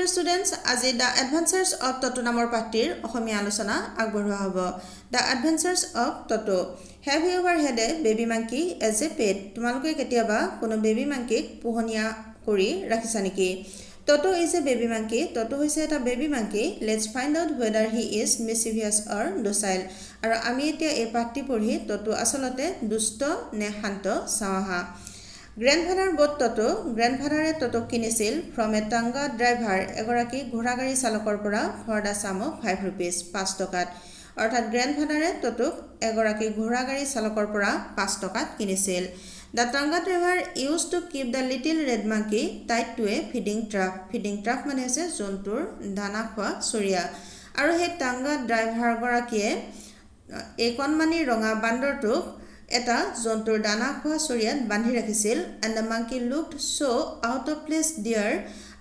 dear students, আজি The Adventures of Toto নামৰ পাঠটিৰ অসমীয়া আলোচনা আগবঢ়োৱা হ'ব। The Adventures of Toto. Have you ever had a baby monkey as a pet? তোমালোকে কেতিয়াবা কোনো বেবি মাংকিক পোহনীয়া কৰি ৰাখিছা নেকি? Toto is a baby monkey. Toto হৈছে এটা baby monkey. Let's find out whether he is mischievous or docile. আৰু আমি এতিয়া এই পাঠটি পঢ়ি Toto আচলতে দুষ্ট নে শান্ত চাওঁ আহা। Grandfather bought Toto. Grandfather Toto কিনিছিল from a tanga driver এগৰাকী ঘোঁৰাগাড়ী চালকৰ পৰা for the sum of 5 rupees 5 টকাত অৰ্থাৎ grandfather Toto এগৰাকী ঘোঁৰাগাড়ী চালকৰ পৰা 5 টকাত কিনিছিল The tanga driver used to keep the little red monkey tied to a feeding trough মানে হৈছে জন্তুৰ দানা খোৱা চৰিয়া আৰু সেই tanga driver গৰাকীয়ে একনমানি ৰঙা বান্দৰটোক এটা জন্তুৰ দানা খোৱা চৰিয়াত বান্ধি ৰাখিছিল and the monkey looked so out of place there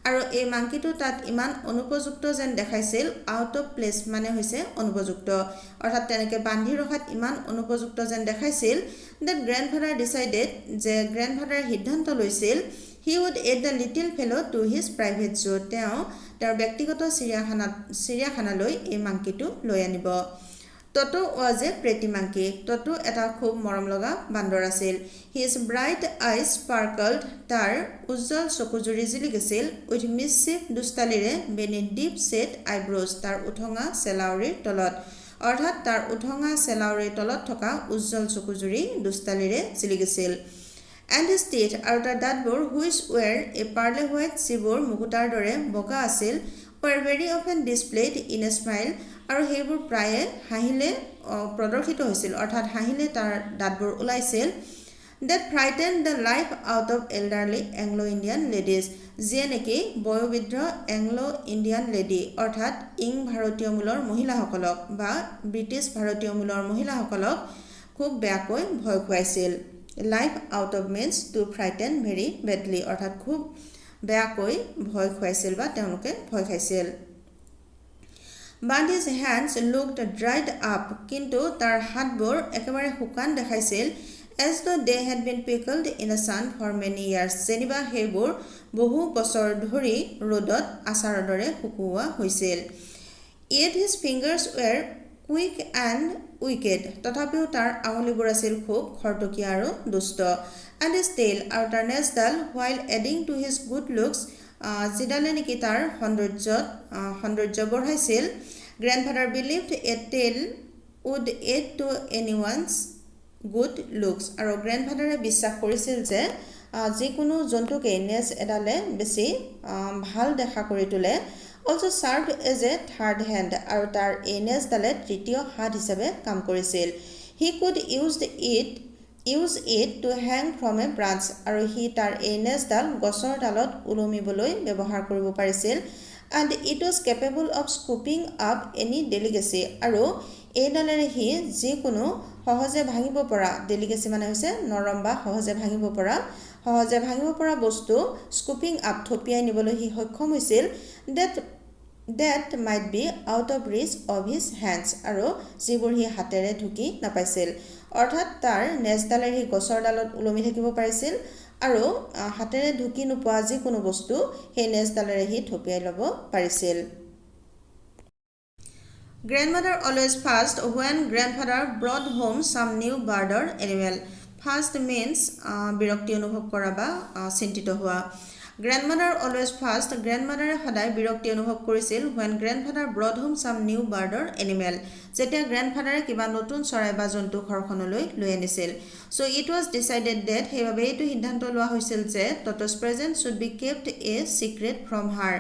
আৰু এই মাংকিটো তাত ইমান অনুপযুক্ত যেন দেখাইছিল out of place মানে হৈছে অনুপযুক্ত অৰ্থাৎ তেনেকৈ বান্ধি ৰখাত ইমান অনুপযুক্ত যেন দেখাইছিল that grandfather decided যে grandfather সিদ্ধান্ত লৈছিল he would add the little fellow to his private zoo তেওঁৰ ব্যক্তিগত চিৰিয়াখানালৈ এই মাংকিটো লৈ আনিব Toto was a pretty monkey. Toto এটা খুব মৰম লগা বান্দৰ আছিল. His bright eyes sparkled. তাৰ উজ্জ্বল চকুজুৰি জিলিকিছিল with mischief দুষ্টালিৰে beneath deep set eyebrows. তাৰ উঠঙা চেলাউৰিৰ তলত. অৰ্থাৎ তাৰ উঠঙা চেলাউৰিৰ তলত থকা উজ্জ্বল চকুজুৰি দুষ্টালিৰে জিলিকিছিল. And his teeth আৰু তাৰ দাঁতবোৰ which were a pearly white যিবোৰ মুকুতাৰ দৰে বগা আছিল were very often displayed in a smile. আৰু হেবোৰ প্ৰায়ে হাঁহিলে প্ৰদৰ্শিত হৈছিল অৰ্থাৎ হাঁহিলে তাৰ দাঁতবোৰ ওলাইছিল that frightened the life out of elderly Anglo-Indian ladies যিয়ে নেকি বয়োবৃদ্ধ Anglo-Indian lady অৰ্থাৎ ভাৰতীয় মূলৰ মহিলাসকলক বা ব্ৰিটিছ ভাৰতীয় মূলৰ মহিলাসকলক খুব বেয়াকৈ ভয় খুৱাইছিল life out of means to frighten very badly অৰ্থাৎ খুব বেয়াকৈ ভয় খুৱাইছিল বা তেওঁলোকে ভয় খাইছিল But his hands looked dried up কিন্তু তাৰ হাতবোৰ একেবাৰে শুকান দেখাইছিল as though they had been pickled in the sun for many years যেনিবা হেবোৰ বহু বছৰ ধৰি ৰ'দত আচাৰৰ দৰে শুকুওৱা হৈছিল Yet his fingers were quick and wicked তথাপিও তাৰ আঙুলিবোৰ আছিল খুব খৰতকীয়া আৰু দুষ্ট and his tail আৰু তাৰ নেজডাল while adding to his good looks জিদালে নেকি তাৰ সৌন্দৰ্য বঢ়াইছিল Grandfather believed a tail would add to anyone's good looks আৰু grandfather বিশ্বাস কৰিছিল যে যিকোনো জন্তুকে নেজ এডালে বেছি ভাল দেখা কৰি তোলে also served as a third hand আৰু তাৰ এই নেজডালে তৃতীয় হাত হিচাপে কাম কৰিছিল he could use it to hang from a branch আৰু হি তাৰ এই নেজডাল গছৰ ডালত ওলমিবলৈ ব্যৱহাৰ কৰিব পাৰিছিল and it was capable of scooping up any delicacy আৰু এই ডালেৰে হি যিকোনো সহজে ভাঙিব পৰা delicacy মানে হৈছে নৰম বা সহজে ভাঙিব পৰা বস্তু scooping up থপিয়াই নিবলৈ হি সক্ষম হৈছিল that might be out of reach of his hands আৰু যিবোৰ হি হাতেৰে ঢুকি নাপাইছিল অৰ্থাৎ তাৰ নেজডালেৰে হি গছৰ ডালত ওলমি থাকিব পাৰিছিল আৰু হাতেৰে ঢুকি নোপোৱা যিকোনো বস্তু সেই নেজডালেৰে হি থপিয়াই ল'ব পাৰিছিল Grandmother always fussed when grandfather brought home some new bird or animal. Fussed means বিৰক্তি অনুভৱ কৰা বা চিন্তিত হোৱা Grandmother always fussed. Grandmother সদায় বিৰক্তি অনুভৱ কৰিছিল when grandfather brought home some new bird or animal. যেতিয়া grandfather কিবা নতুন চৰাই বা জন্তু ঘৰখনলৈ লৈ আনিছিল. So it was decided that সেইভাৱে এইটো সিদ্ধান্ত লোৱা হৈছিল যে Toto's presence should be kept a secret from her.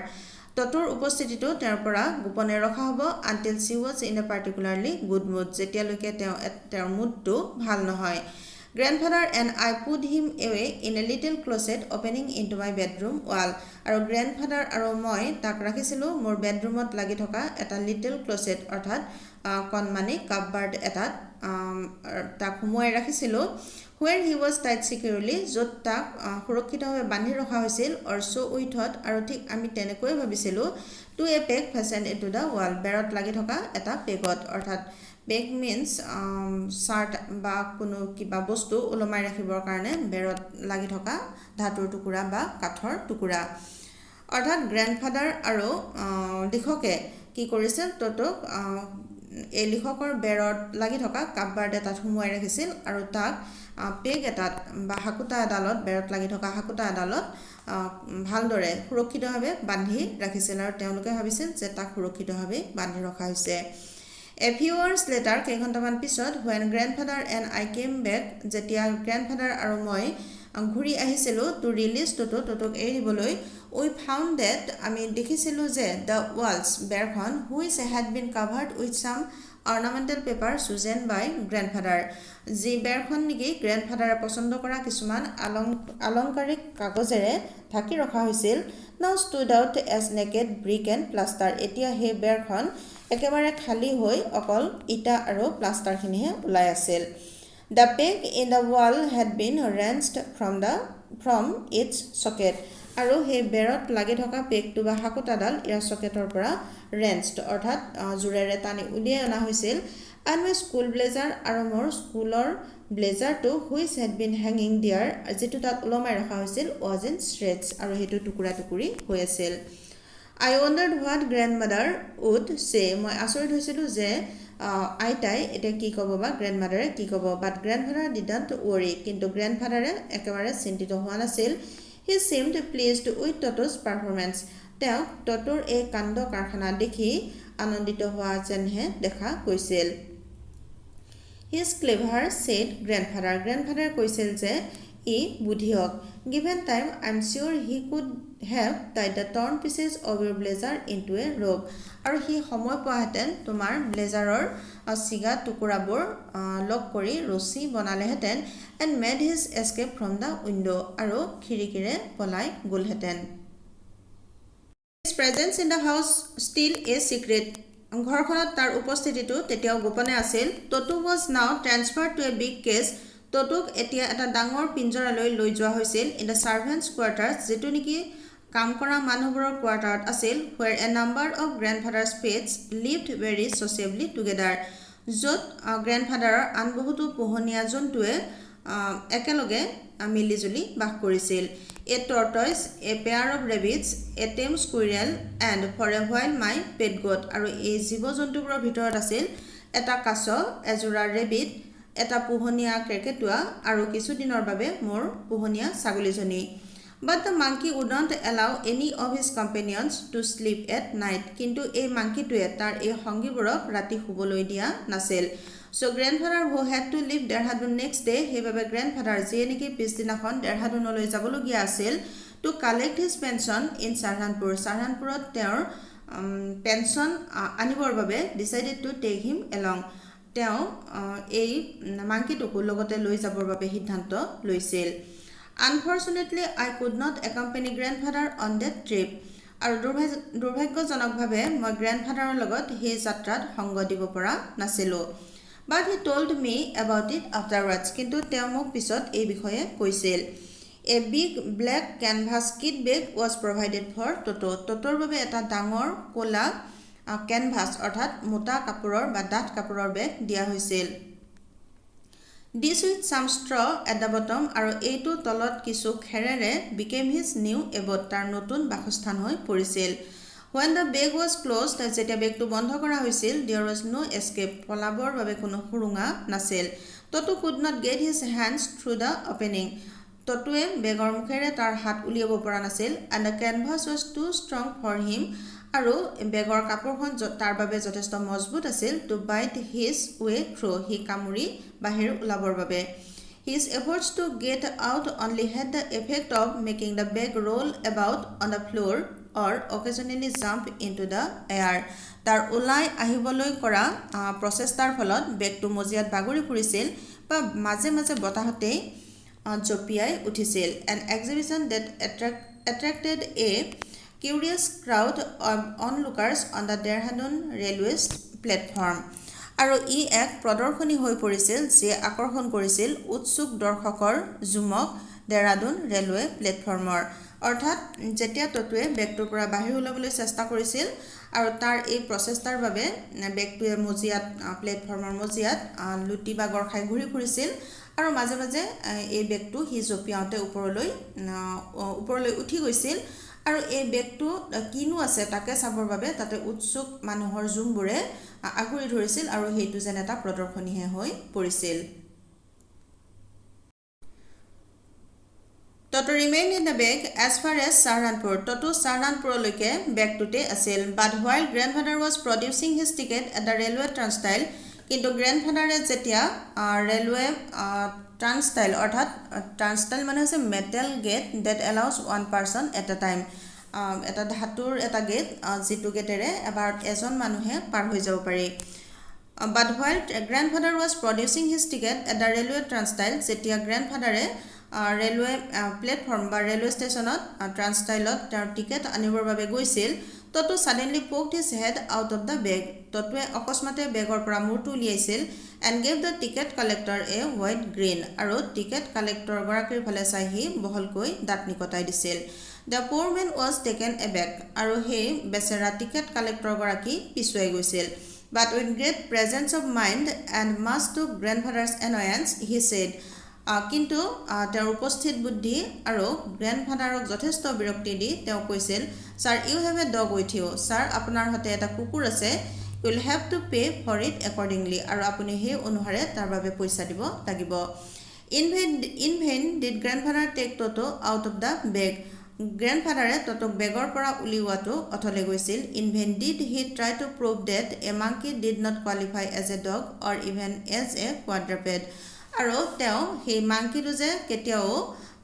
Totoৰ উপস্থিতিটো তেওঁৰ পৰা গোপনে ৰখা হ'ব until she was in a particularly good mood. যেতিয়ালৈকে তেওঁৰ মুডটো ভাল নহয়. Grandfather and I put him away in a little closet opening into my bedroom wall. আৰু grandfather আৰু মই তাক ৰাখিছিলোঁ মোৰ বেডৰুমত লাগি থকা এটা little closet অৰ্থাৎ কণমানি কাপবাৰ্ড এটাত তাক সোমোৱাই ৰাখিছিলোঁ where he was tied securely য'ত তাক সুৰক্ষিতভাৱে বান্ধি ৰখা হৈছিল or so we thought আৰু ঠিক আমি তেনেকৈ ভাবিছিলোঁ to a peg fastened into the wall বেৰত লাগি থকা এটা পেগত অৰ্থাৎ Peg means shirt বা কোনো কিবা বস্তু ওলমাই ৰাখিবৰ কাৰণে বেৰত লাগি থকা ধাতুৰ টুকুৰা বা কাঠৰ টুকুৰা অৰ্থাৎ গ্ৰেণ্ডফাদাৰ আৰু লিখকে কি কৰিছিল টটোক এই লিখকৰ বেৰত লাগি থকা কাপবাৰ্ড এটাত সোমোৱাই ৰাখিছিল আৰু তাক পেগ এটাত বা হাকুটা এডালত বেৰত লাগি থকা হাকুটা এডালত ভালদৰে সুৰক্ষিতভাৱে বান্ধি ৰাখিছিল আৰু তেওঁলোকে ভাবিছিল যে তাক সুৰক্ষিতভাৱে বান্ধি ৰখা হৈছে A few hours later, কেইঘণ্টামান পিছত when grandfather and I came back, যেতিয়া grandfather আৰু মই ঘূৰি আহিছিলোঁ to release Totoক এৰি দিবলৈ, we found that আমি দেখিছিলোঁ যে the walls বেৰখন which had been covered with some ornamental paper chosen by grandfather যি বেৰখন নেকি grandfatherে পছন্দ কৰা কিছুমান অলংকাৰিক কাগজেৰে ঢাকি ৰখা হৈছিল now stood out as naked brick and plaster এতিয়া সেই বেৰখন একেবাৰে খালী হৈ অকল ইটা আৰু প্লাষ্টাৰখিনিহে ওলাই আছিল The peg in the wall had been wrenched from its socket আৰু সেই বেৰত লাগি থকা পেগটো বা হাকুটাডাল ইয়াৰ সকেটৰ পৰা wrenched অৰ্থাৎ জোৰেৰে টানি উলিয়াই অনা হৈছিল and my school blazer আৰু মোৰ স্কুলৰ ব্লেজাৰটো which had been hanging there যিটো তাত ওলমাই ৰখা হৈছিল was in shreds আৰু সেইটো টুকুৰা টুকুৰি হৈ আছিল I wondered what grandmother would say মই আচৰিত হৈছিলোঁ যে আইতাই এতিয়া কি ক'ব বা গ্ৰেণ্ডমাদাৰে কি ক'ব but grandfather didn't worry কিন্তু গ্ৰেণ্ডফাদাৰে একেবাৰে চিন্তিত হোৱা নাছিল he seemed pleased with Toto's performance তেওঁ টটোৰ এই কাণ্ড কাৰখানা দেখি আনন্দিত হোৱা যেনহে দেখা গৈছিল he is clever said grandfather কৈছিল যে ই বুদ্ধিয়ক given time I'm sure he could have tied the torn pieces of your blazer into a rope আৰু হি সময় পোৱাহেঁতেন তোমাৰ ব্লেজাৰৰ চিগা টুকুৰাবোৰ লক কৰি ৰছী বনালেহেঁতেন and made his escape from the window আৰু খিৰিকীৰে পলাই গ'লহেঁতেন His presence in the house still a secret ঘৰখনত তাৰ উপস্থিতিটো তেতিয়াও গোপনে আছিল Toto was now transferred to a big cage Totok এতিয়া এটা ডাঙৰ পিঞ্জৰালৈ লৈ যোৱা হৈছিল in the servants quarters যেটো নেকি কাম কৰা মানুহবোৰৰ কোৱাৰ্টাৰত আছিল where a number of grandfather's pets lived very sociably together য'ত গ্ৰেণ্ডফাদাৰৰ আন বহুতো পোহনীয়া জন্তুৱে একেলগে মিলিজুলি বাস কৰিছিল a tortoise a pair of rabbits a tame squirrel and for a while my pet goat আৰু এই জীৱ-জন্তুবোৰৰ ভিতৰত আছিল এটা কাছ এজোৰা ৰেবিট এটা পোহনীয়া কেৰ্কেটুৱা আৰু কিছুদিনৰ বাবে মোৰ পোহনীয়া ছাগলীজনী But the monkey wouldn't allow any of his companions to sleep at night. কিন্তু এই মাংকিটোৱে তাৰ এই সংগীবোৰক ৰাতি শুবলৈ দিয়া নাছিল So grandfather who had to leave Dehradun next day সেইবাবে grandfather যিয়ে নেকি পিছদিনাখন দেহৰাদুনলৈ যাবলগীয়া আছিল to collect his pension in Saharanpurত তেওঁৰ পেনশন আনিবৰ বাবে decided to take him along. তেওঁ এই মাংকিটোকো লগতে লৈ যাবৰ বাবে সিদ্ধান্ত লৈছিল Unfortunately, I could not accompany grandfather on that trip. আৰু দুৰ্ভাগ্যজনকভাৱে মই গ্ৰেণ্ডফাদাৰৰ লগত সেই যাত্ৰাত সংগ দিব পৰা নাছিলোঁ But he told me about it afterwards. কিন্তু তেওঁ মোক পিছত এই বিষয়ে কৈছিল A big black canvas kit bag was provided for Toto. Totoৰ বাবে এটা ডাঙৰ ক'লা কেনভাছ অৰ্থাৎ মোটা কাপোৰৰ বা ডাঠ কাপোৰৰ বেগ দিয়া হৈছিল This with some straw at the bottom আৰু এইটো তলত কিছু খেৰেৰে became his new abode তাৰ নতুন বাসস্থান হৈ পৰিছিল When the bag was closed যেতিয়া বেগটো বন্ধ কৰা হৈছিল there was no escape পলাবৰ বাবে কোনো সুৰুঙা নাছিল Toto could not get his hands through the opening Totoৱে বেগৰ মুখেৰে তাৰ হাত উলিয়াব পৰা নাছিল and the canvas was too strong for him আৰু বেগৰ কাপোৰখন তাৰ বাবে যথেষ্ট মজবুত আছিল to bite his way through হি কামুৰি বাহিৰ ওলাবৰ বাবে His efforts to get out only had the effect of making the bag roll about on the floor or occasionally jump into the air তাৰ ওলাই আহিবলৈ কৰা প্ৰচেষ্টাৰ ফলত বেগটো মজিয়াত বাগৰি ফুৰিছিল বা মাজে মাজে বতাহতে জপিয়াই উঠিছিল an exhibition that attracted a curious crowd of onlookers on the Dehradun railway platform আৰু ই এক প্ৰদৰ্শনী হৈ পৰিছিল যে আকৰ্ষণ কৰিছিল উৎসুক দৰ্শকৰ জুমক দেহৰাদুন ৰেলৱে প্লেটফৰ্মৰ অৰ্থাৎ যেতিয়া টটোৱে বেগটোৰ পৰা বাহিৰ ওলাবলৈ চেষ্টা কৰিছিল আৰু তাৰ এই প্ৰচেষ্টাৰ বাবে বেগটোৱে মজিয়াত প্লেটফৰ্মৰ মজিয়াত লুটি বা গৰখাই ঘূৰি ফুৰিছিল আৰু মাজে মাজে এই বেগটো হি জপিয়াওঁতে ওপৰলৈ উঠি গৈছিল আৰু এই বেগটো কিনো আছে তাকে চাবৰ বাবে তাতে উৎসুক মানুহৰ জুমবোৰে আগুৰি ধৰিছিল আৰু সেইটো যেন এটা প্ৰদৰ্শনীহে হৈ পৰিছিল Toto remained in the bag as far as Saharanpur. Toto Saharanpurলৈকে বেগটোতে আছিল but while grandfather was producing his ticket at the railway turnstile কিন্তু গ্ৰেণ্ডফাদাৰে যেতিয়া ৰেলৱে turnstile অৰ্থাৎ turnstile মানে হৈছে metal gate that allows one person at a time এটা ধাতুৰ এটা gate যিটো গেটেৰে এবাৰ এজন মানুহে পাৰ হৈ যাব পাৰি but while grandfather was producing his ticket at the railway turnstile যেতিয়া গ্ৰেণ্ডফাদাৰে ৰেলৱে প্লেটফৰ্ম বা ৰেলৱে ষ্টেচনত ট্ৰান্সষ্টাইলত তেওঁৰ টিকেট আনিবৰ বাবে গৈছিল Toto suddenly poked his head out of the bag. Totoৱে অকস্মাতে বেগৰ পৰা মূৰটো উলিয়াইছিল and gave the ticket collector a wide grin. আৰু টিকেট কালেক্টৰ গৰাকীৰ ফালে চাই সি বহলকৈ দাঁত নিকটাই দিছিল The poor man was taken aback. আৰু সেই বেচেৰা টিকেট কালেক্টৰ গৰাকী পিছুৱাই গৈছিল But with great presence of mind and much to grandfather's annoyance, he said, কিন্তু তেওঁৰ উপস্থিত বুদ্ধি আৰু গ্ৰেণ্ডফাদাৰক যথেষ্ট বিৰক্তি দি তেওঁ কৈছিল Sir, you have a dog with you. Sir, আপোনাৰ হাতে এটা কুকুৰ আছে. You will have to pay for it accordingly. আৰু আপুনি সেই অনুসাৰে তাৰ বাবে পইচা দিব লাগিব In vain did grandfather take Toto out of the bag. গ্ৰেণ্ডফাদাৰে Totok বেগৰ পৰা উলিওৱাটো অথলে গৈছিল In vain did he try to prove that a monkey did not qualify as a dog or even as a quadruped. আৰু তেওঁ সেই মাংকিটো যে কেতিয়াও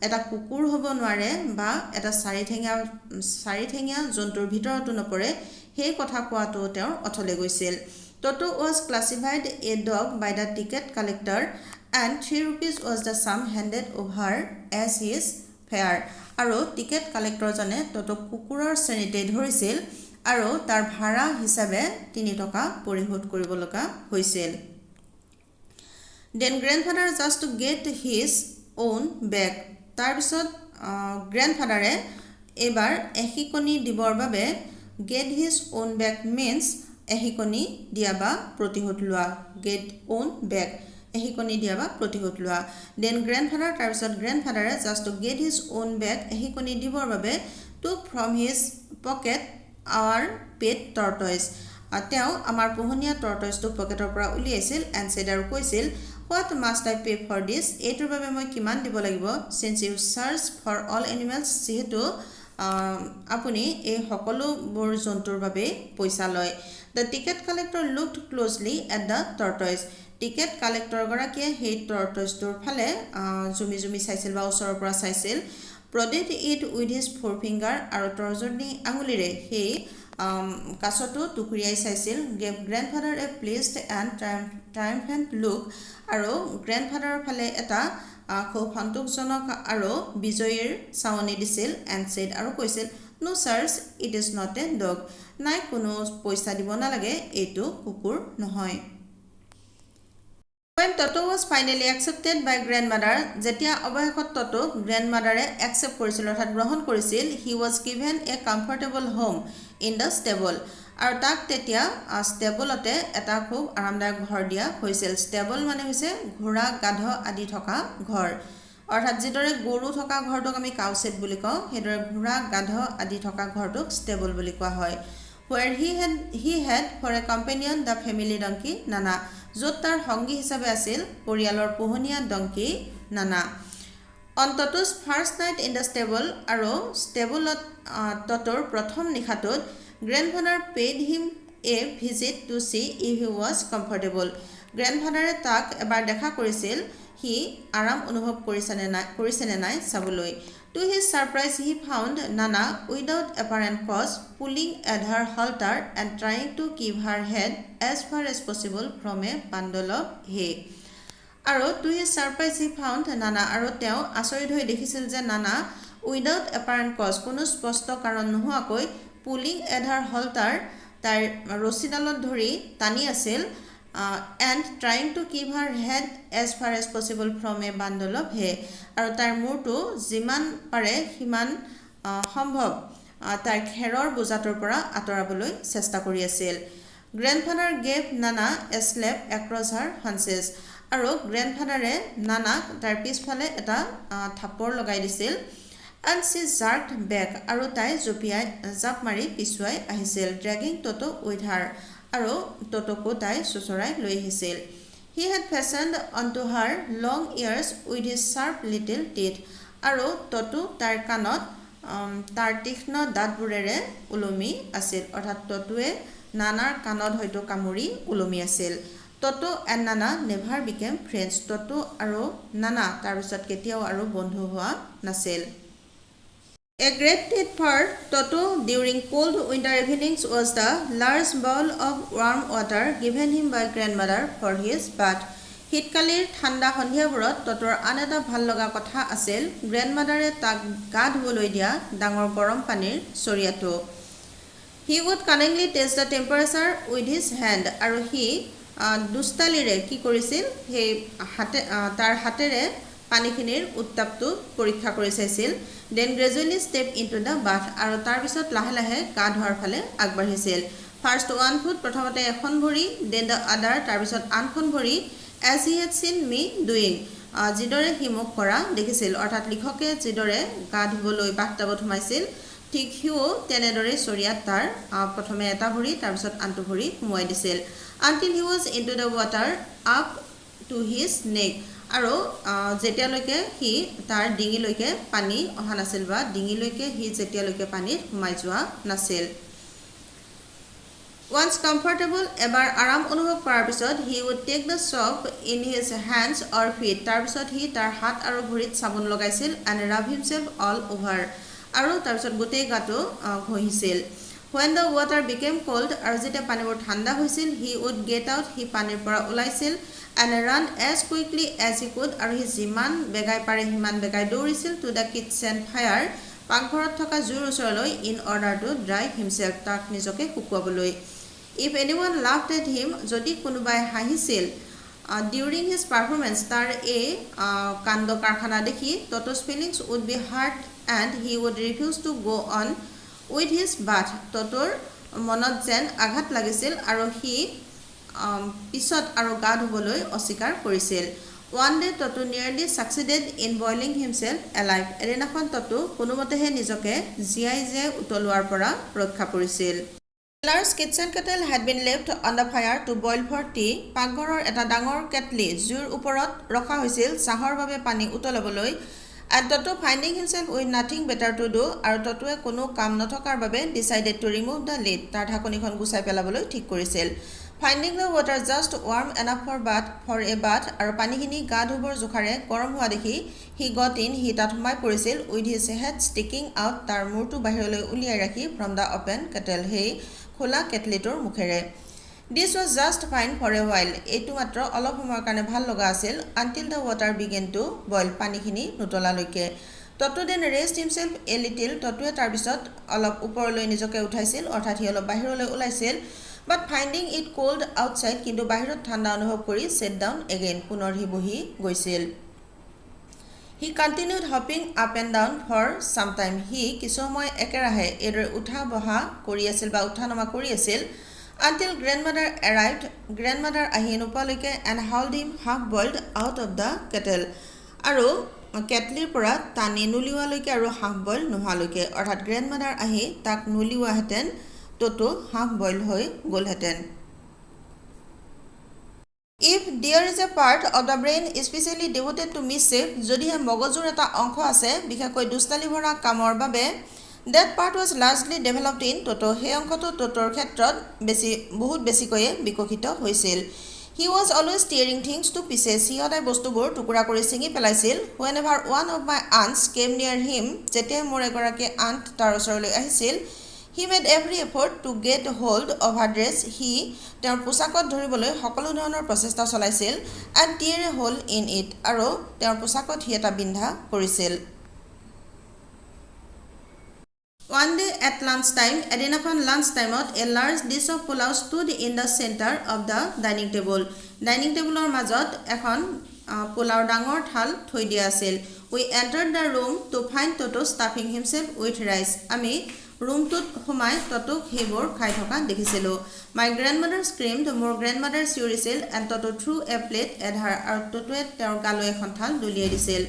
এটা কুকুৰ হ'ব নোৱাৰে বা এটা চাৰিঠেঙীয়া জন্তুৰ ভিতৰতো নপৰে সেই কথা কোৱাটো তেওঁৰ অথলে গৈছিল Toto was classified a dog by the ticket collector and 3 rupees was the sum handed over as his fare আৰু টিকেট কালেক্টৰজনে Toto কুকুৰৰ শ্ৰেণীতে ধৰিছিল আৰু তাৰ ভাড়া হিচাপে 3 টকা পৰিশোধ কৰিব লগা হৈছিল Then grandfather just to get his own bag. তাৰ পিছত grandfather এবাৰ এহিকনি দিবৰ বাবে get his own bag means এহিকনি দিয়া বা প্ৰতিশোধ লোৱা get own bag এহিকনি দিয়া বা প্ৰতিশোধ লোৱা Then grandfather তাৰ পিছত grandfather just to get his own bag এহিকনি দিবৰ বাবে took from his pocket our pet tortoise. তেওঁ আমাৰ পোহনীয়া টৰ্টইজটো পকেটৰ পৰা উলিয়াইছিল and said আৰু কৈছিল What must I pay for this? এইটোৰ বাবে মই কিমান দিব লাগিব Since you search for all animals যেহেতু আপুনি এই সকলোবোৰ জন্তুৰ বাবে পইচা লয় The ticket collector looked closely at the tortoise. Ticket collector গৰাকীয়ে সেই টৰ্টইজটোৰ ফালে জুমি চাইছিল বা ওচৰৰ পৰা চাইছিল Prodded it with his forefinger আৰু তৰ্জনী আঙুলিৰে সেই কাছটো টুকুৰিয়াই চাইছিল gave grandfather a pleased and triumphant look আৰু গ্ৰেণ্ডফাদাৰৰ ফালে এটা খুব সন্তোষজনক আৰু বিজয়ীৰ চাৱনি দিছিল and said আৰু কৈছিল No sirs, it is not a dog. নাই কোনো পইচা দিব নালাগে এইটো কুকুৰ নহয় When Toto was finally accepted by grandmother, যেতিয়া অৱশেষত Toto grandmotherৰে accept কৰিছিল অৰ্থাৎ গ্ৰহণ কৰিছিল he was given a comfortable home in the stable আৰু তাক তেতিয়া ষ্টেবলতে এটা খুব আৰামদায়ক ঘৰ দিয়া হৈছিল ষ্টেবল মানে হৈছে ঘোঁৰা গাধ আদি থকা ঘৰ অৰ্থাৎ যিদৰে গৰু থকা ঘৰটোক আমি কাউচেট বুলি কওঁ সেইদৰে ঘোঁৰা গাধ আদি থকা ঘৰটোক ষ্টেবল বুলি কোৱা হয় where he had for a companion the family donkey Nana য'ত তাৰ সংগী হিচাপে আছিল পৰিয়ালৰ পোহনীয়া ডংকি নানা On Toto's first night in the stable আৰু ষ্টেবলত Totoৰ প্ৰথম নিশাটোত grandfather paid him a visit to see if he was comfortable. Grandfather তাক এবাৰ দেখা কৰিছিল হি আৰাম অনুভৱ কৰিছেনে নাই চাবলৈ To his surprise he found Nana without apparent cause pulling at her halter and trying to keep her head as far as possible from a bundle of hay. আৰু to his surprise he found Nana আৰু তেওঁ আচৰিত হৈ দেখিছিল যে Nana without apparent cause কোনো স্পষ্ট কাৰণ নোহোৱাকৈ pulling at her halter তাইৰ ৰছীডালত ধৰি টানি আছিল and trying to keep her head as far as possible from a bundle of hay আৰু তাইৰ মূৰটো যিমান পাৰে সিমান সম্ভৱ তাইৰ খেৰৰ বোজাটোৰ পৰা আঁতৰাবলৈ চেষ্টা কৰি আছিল Grandfather gave Nana a slap across her haunches আৰু গ্ৰেণ্ডফাদাৰে নানাক তাৰ পিছফালে এটা থাপৰ লগাই দিছিল and she jerked back আৰু তাই জঁপিয়াই জাপ মাৰি পিছুৱাই আহিছিল dragging Toto with her আৰু টটোকো তাই চুচৰাই লৈ আহিছিল he had fastened onto her long ears with his sharp little teeth আৰু টটো তাইৰ কাণত তাৰ তীক্ষ্ণ দাঁতবোৰেৰে ওলমি আছিল অৰ্থাৎ টটোৱে নানাৰ কাণত হয়তো কামুৰি ওলমি আছিল Toto and Nana never became friends Toto আৰু নানা তাৰ পিছত কেতিয়াও আৰু বন্ধু হোৱা নাছিল A great treat for Toto during cold winter evenings was the large bowl of warm water given him by grandmother for his bath. শীতকালীৰ ঠাণ্ডা সন্ধিয়াবোৰত টটোৰ আন এটা ভাল লগা কথা আছিল গ্ৰেণ্ডমাদাৰে তাক গা ধুবলৈ দিয়া ডাঙৰ গৰম পানীৰ চৰিয়াটো He would cunningly test the temperature with his hand আৰু he দুষ্টালিৰে কি কৰিছিল সেই তাৰ হাতেৰে পানীখিনিৰ উত্তাপটো পৰীক্ষা কৰি চাইছিল then gradually step into the bath আৰু তাৰ পিছত লাহে লাহে গা ধোৱাৰ ফালে আগবাঢ়িছিল first one foot প্ৰথমতে এখন ভৰি then the other তাৰ পিছত আনখন ভৰি as he had seen me doing যিদৰে হি মোক কৰা দেখিছিল অৰ্থাৎ লিখকে যিদৰে গা ধুবলৈ বাথটাবত সোমাইছিল ঠিক হিও তেনেদৰে চৰিয়াত তাৰ প্ৰথমে এটা ভৰি তাৰ পিছত আনটো ভৰি সোমাই দিছিল until he was into the water up to his neck আৰু যেতিয়ালৈকে হি তাৰ ডিঙিলৈকে পানী অহা নাছিল বা ডিঙিলৈকে হি যেতিয়ালৈকে পানীত সোমাই যোৱা নাছিল Once comfortable এবাৰ আৰাম অনুভৱ কৰাৰ পিছত he would take the soap in his hands or feet তাৰ পিছত হি তাৰ হাত আৰু ভৰিত সাবুন লগাইছিল and rub himself all over আৰু তাৰ পিছত গোটেই গাটো ঘঁহিছিল When the water became cold আৰু যেতিয়া পানীবোৰ ঠাণ্ডা হৈছিল he would get out হি পানীৰ পৰা ওলাইছিল and run as quickly as he could আৰু হি যিমান বেগাই পাৰে সিমান বেগাই দৌৰিছিল to the kitchen fire পাকঘৰত থকা জুইৰ ওচৰলৈ in order to dry himself তাক নিজকে শুকুৱাবলৈ If anyone laughed at him যদি কোনোবাই হাঁহিছিল during his performance তাৰ এই কাণ্ড কাৰখানা দেখি Toto's feelings would be hurt and he would refuse to go on with his bath Totoৰ মনত যেন আঘাত লাগিছিল আৰু হি পিছত আৰু গা ধুবলৈ অস্বীকাৰ কৰিছিল One day Toto nearly succeeded in boiling himself alive এদিনাখন Toto কোনোমতেহে নিজকে জীয়াই উতলোৱাৰ পৰা ৰক্ষা পৰিছিল Large kitchen kettle had been left on the fire to boil for tea পাকঘৰৰ এটা ডাঙৰ কেটলি জুইৰ ওপৰত ৰখা হৈছিল চাহৰ বাবে পানী উতলাবলৈ And Toto finding himself with nothing better to do আৰু টটোৱে কোনো কাম নথকাৰ বাবে decided to remove the lid তাৰ ঢাকনিখন গুচাই পেলাবলৈ ঠিক কৰিছিল Finding the water just warm enough for a bath আৰু পানীখিনি গা ধুবৰ জোখাৰে গৰম হোৱা দেখি he got in হি তাত সোমাই পৰিছিল with his head sticking out তাৰ মূৰটো বাহিৰলৈ উলিয়াই ৰাখি from the open kettle সেই খোলা কেটলিটোৰ মুখেৰে This was just fine for a while এইটো মাত্ৰ অলপ সময়ৰ কাৰণে ভাল লগা আছিল until the water began to boil পানীখিনি নুতলালৈকে Toto then raised himself a little টটোৱে তাৰ পিছত অলপ ওপৰলৈ নিজকে উঠাইছিল অৰ্থাৎ হি অলপ বাহিৰলৈ ওলাইছিল But finding it cold outside কিন্তু বাহিৰত ঠাণ্ডা অনুভৱ কৰি sat down again পুনৰ হি বহি গৈছিল He continued hopping up and down for some time হি কিছু সময় একেৰাহে এদৰে উঠা বহা কৰি আছিল বা উঠা নমা কৰি আছিল until grandmother arrived grandmother আহি নোপোৱালৈকে and hauled him half boiled out of the kettle আৰু কেটলিৰ পৰা টানি নুলিওৱালৈকে আৰু half boiled নোহোৱালৈকে অৰ্থাৎ grandmother আহি তাক নুলিওৱাহেঁতেন Toto half boiled হৈ গ'লহেঁতেন If there is a part of the brain especially devoted to mischief যদিহে মগজুৰ এটা অংশ আছে বিশেষকৈ দুষ্টালি ভৰা কামৰ বাবে That part was largely developed in Toto সেই অংশটো Totoৰ ক্ষেত্ৰত বহুত বেছিকৈ বিকশিত হৈছিল He was always tearing things to pieces হি সদায় বস্তুবোৰ টুকুৰা কৰি ছিঙি পেলাইছিল Whenever one of my aunts came near him যেতিয়া মোৰ এগৰাকী aunt তাৰ ওচৰলৈ আহিছিল He made every effort to get hold of her dress হি তেওঁৰ পোছাকত ধৰিবলৈ সকলো ধৰণৰ প্ৰচেষ্টা চলাইছিল and tear a hole in it আৰু তেওঁৰ পোছাকত হি এটা বিন্ধা কৰিছিল One day at lunchtime, এদিনাখন lunch timeত a large dish of pulao stood in the center of the dining table. Dining tableৰ মাজত এখন পোলাওৰ ডাঙৰ থাল থৈ দিয়া আছিল. We entered the room to find Toto stuffing himself with rice. আমি ৰুমটোত সোমাই ততোক সেইবোৰ খাই থকা দেখিছিলোঁ মাই গ্ৰেণ্ডমাদাৰ স্ক্ৰীমড মোৰ গ্ৰেণ্ডমাদাৰ চিঞৰিছিল এণ্ড ততো threw a plate at her আৰু ততোৱে তেওঁৰ গালৈ এখন থাল দলিয়াই দিছিল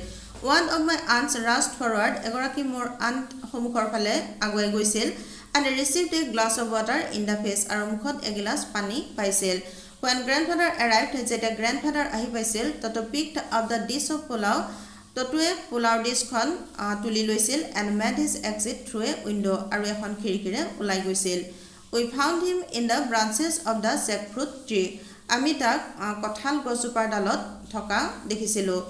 one of my aunts rushed forward এগৰাকী মোৰ আণ্ট সন্মুখৰ ফালে আগুৱাই গৈছিল and received a glass of water in the face আৰু মুখত এগিলাচ পানী পাইছিল When grandfather arrived, যেতিয়া grandfather আহি পাইছিল, Toto picked up the dish of pulao. Totoৱে pulao ডিছখন তুলি লৈছিল and made his exit through a window আৰু এখন খিৰিকীৰে ওলাই গৈছিল. We found him in the branches of the jackfruit tree. আমি তাক কঁঠাল গছজোপাৰ ডালত থকা দেখিছিলোঁ.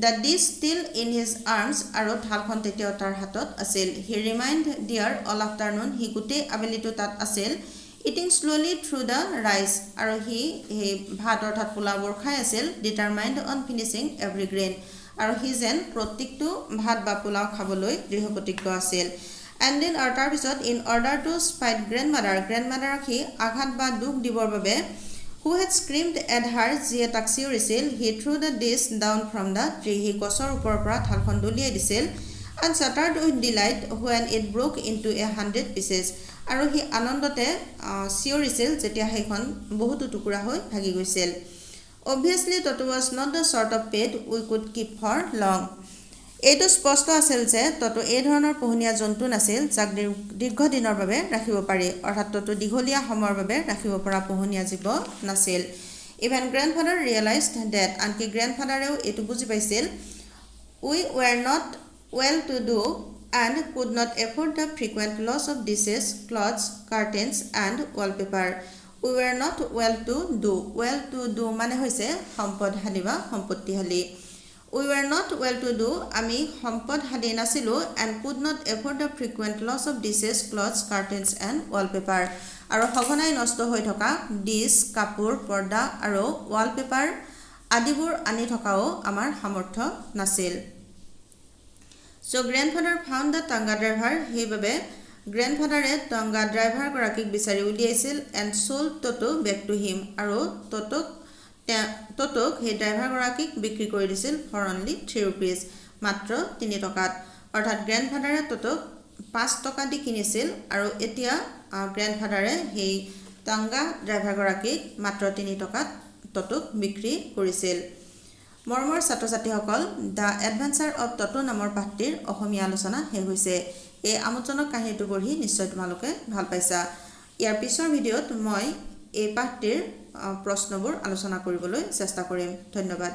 The dish still in his arms আৰু থালখন তেতিয়াও তাৰ হাতত আছিল. He remained there all afternoon. সি গোটেই আবেলিটো তাত আছিল. Eating slowly through the rice আৰু সি ভাত অৰ্থাৎ পোলাওবোৰ খাই আছিল determined on finishing every grain আৰু সি যেন প্ৰত্যেকটো ভাত বা পোলাও খাবলৈ দৃঢ়প্ৰতিজ্ঞ আছিল and then আৰু তাৰপিছত in order to spite grandmother সি আঘাত বা দুখ দিবৰ বাবে who had screamed at her যিয়ে তাক চিঞৰিছিল he threw the dish down from the tree সি গছৰ ওপৰৰ পৰা থালখন দলিয়াই দিছিল and shuddered with delight when it broke into 100 pieces আৰু সি আনন্দতে চিঞৰিছিল যেতিয়া সেইখন বহুতো টুকুৰা হৈ ভাগি গৈছিল obviously Toto was not the sort of pet we could keep for long এইটো স্পষ্ট আছিল যে Toto এই ধৰণৰ পোহনীয়া জন্তু নাছিল যাক দীৰ্ঘদিনৰ বাবে ৰাখিব পাৰি অৰ্থাৎ Toto দীঘলীয়া সময়ৰ বাবে ৰাখিব পৰা পোহনীয়া জীৱ নাছিল even grandfather realized that আনকি grandfatherও এইটো বুজি পাইছিল we were not well to do and could not afford the frequent loss of dishes, clothes, curtains and wallpaper. We were not well to do মানে হৈছে সম্পদশালী বা সম্পত্তিশালী. We were not well to do আমি সম্পদশালী নাছিলোঁ and could not afford the frequent loss of dishes, clothes, curtains and wallpaper. আৰু সঘনাই নষ্ট হৈ থকা ডিছ, কাপোৰ, পৰ্দা আৰু ৱালপেপাৰ আদিবোৰ আনি থকাও আমাৰ সামৰ্থ্য নাছিল. So grandfather found the tanga driver সেইবাবে grandfatherে tanga driver গৰাকীক বিচাৰি উলিয়াইছিল and sold Toto back to him আৰু Totok সেই ড্ৰাইভাৰ গৰাকীক বিক্ৰী কৰি দিছিল for only 3 rupees মাত্ৰ 3 টকাত অৰ্থাৎ grandfatherে Totok 5 টকা দি কিনিছিল আৰু এতিয়া grandfatherে সেই tanga driver গৰাকীক মাত্ৰ 3 টকাত Totok বিক্ৰী কৰিছিল মৰমৰ ছাত্ৰ-ছাত্ৰীসকল দ্য এডভেঞ্চাৰ অফ টটো নামৰ পাঠটিৰ অসমীয়া আলোচনা শেষ হৈছে এই আমোদজনক কাহিনীটো পঢ়ি নিশ্চয় তোমালোকে ভাল পাইছা ইয়াৰ পিছৰ ভিডিঅ'ত মই এই পাঠটিৰ প্ৰশ্নবোৰ আলোচনা কৰিবলৈ চেষ্টা কৰিম ধন্যবাদ